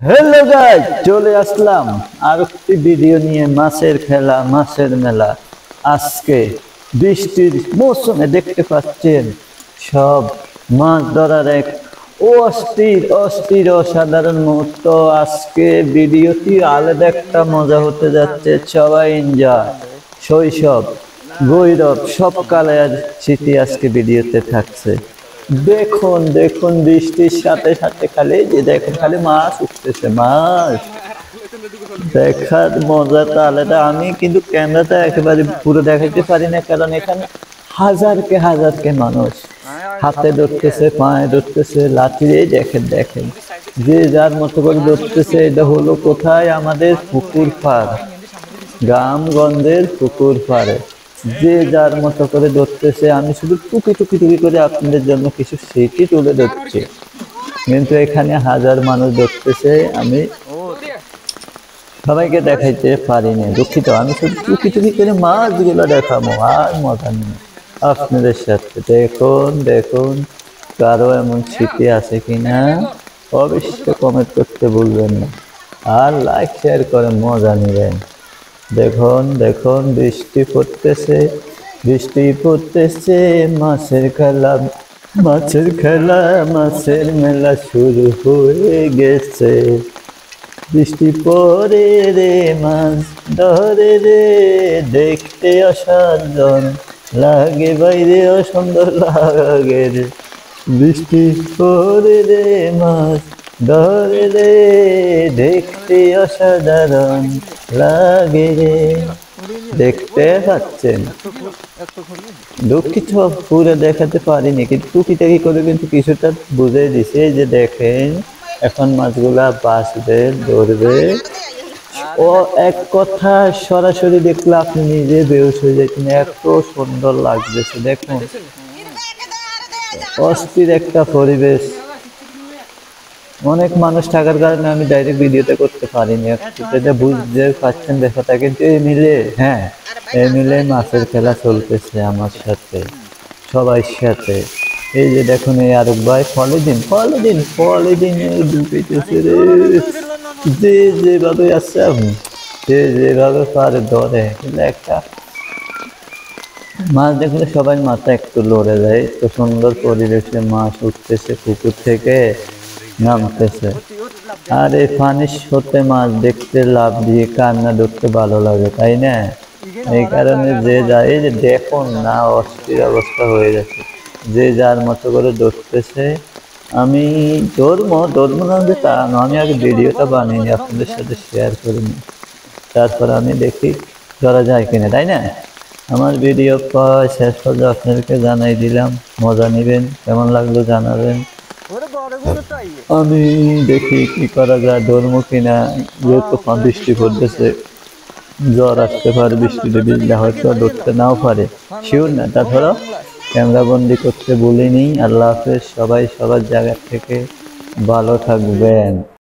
Hello guys, চলে আসলাম আর একটি video নিয়ে। মাছের খেলা, মাছের মেলা। আজকে বৃষ্টির মৌসুমে দেখতে পাচ্ছেন সব মাছ ধরার এক অস্থির অস্থির অসাধারণ মুহূর্ত। আজকে ভিডিওটি আলাদা একটা মজা হতে যাচ্ছে। সবাই এনজয়। শৈশব, গৌরব সব কালের স্মৃতি আজকে ভিডিওতে থাকছে। দেখুন দেখুন, বৃষ্টির সাথে সাথে খালি যে দেখুন খালি মাছ উঠতেছে, মাছ দেখার মজাটা আলাদা। আমি কিন্তু ক্যামেরাটা একেবারে পুরো দেখাতে পারি না, কারণ এখানে হাজারকে মানুষ হাতে ধরতেছে, পায়ে ধরতেছে, লাঠি দিয়ে দেখেন দেখেন যে যার মতো করে ধরতেছে। এটা হলো কোথায়? আমাদের পুকুর পাড়, গ্রামগঞ্জের পুকুর পাড়ে যে যার মতো করে ধরতেছে। আমি শুধু টুকি টুকি টুকি করে আপনাদের জন্য কিছু স্মৃতি তুলে ধরছি, কিন্তু এখানে হাজার মানুষ ধরতেছে। আমি সবাইকে দেখাইতে পারিনি, দুঃখিত। আমি শুধু টুকি টুকি করে মাছগুলো দেখাবো, আর মজা নেই আপনাদের সাথে। দেখুন দেখুন, কারো এমন স্মৃতি আছে কিনা অবশ্যই কমেন্ট করতে ভুলবেন না, আর লাইক শেয়ার করে মজা নেবেন। দেখুন দেখুন, বৃষ্টি পড়তেছে, বৃষ্টি পড়তেছে, মাছের খেলা, মাছের খেলা, মাছের মেলা শুরু হয়ে গেছে। বৃষ্টি পড়ে রে, মাছ ধরে রে, দেখতে অসাধারণ লাগে, বাইরে সুন্দর লাগে রে। বৃষ্টি পড়ে রে, মাছ ধরে রে, দেখতে অসাধারণ লাগে রে। দেখতে পাচ্ছেন, দুঃখিত পুরো দেখাতে পারিনি, কিন্তু টুকিটাকি করে কিন্তু কিছুটা বুঝে দিছে। যে দেখেন এখন মাছগুলা বাঁচবে, ধরবে। ও এক কথা সরাসরি দেখলে আপনি নিজে বেহুশ হয়ে যেতেন, এত সুন্দর লাগতেছে। দেখুন অস্থির একটা পরিবেশ। অনেক মানুষ থাকার কারণে আমি ডাইরেক্ট ভিডিওটা করতে পারিনি, যেটা বুঝতে পারছেন ব্যাপারটা। কিন্তু এই মিলে, হ্যাঁ, এই মিলে মাছের খেলা চলতেছে আমার সাথে, সবাই সাথে। এই যে দেখুন, এই আরব ভাই পলিদিন পলিদিন পলিদিন ঢুকেছে রে। যে যেভাবে আছে, যে যেভাবে পারে ধরে, কিন্তু একটা মাছ দেখলে সবাই মাথা একটু লড়ে যায়। তো সুন্দর পরিবেশে মাছ উঠতেছে, পুকুর থেকে নামতেছে। আর এই পানির স্রোতে মাছ দেখতে, লাভ দিয়ে কান্না ধরতে ভালো লাগে, তাই না? এই কারণে যে যায়, এই যে দেখুন না, অস্থির অবস্থা হয়ে যাচ্ছে। যে যার মতো করে ধরতেছে। আমি ধর্ম না যে তা না, আমি আগে ভিডিওটা বানিয়ে আপনাদের সাথে শেয়ার করিনি, তারপর আমি দেখি ধরা যায় কিনা, তাই না? আমার ভিডিও শেষ পর্যন্ত আপনাদেরকে জানাই দিলাম। মজা নেবেন, কেমন লাগলো জানাবেন। আমি দেখি কি করা যায়, ধর্ম কিনা। যেহেতু বৃষ্টি পড়তেছে, জ্বর আসতে পারে, বৃষ্টিতে ভিজলে হয়তো ধরতে নাও পারে, শিওর না। তারপরেও ক্যামেরা বন্দি করতে বলিনি। আল্লাহ হাফেজ, সবাই সবার জায়গা থেকে ভালো থাকবেন।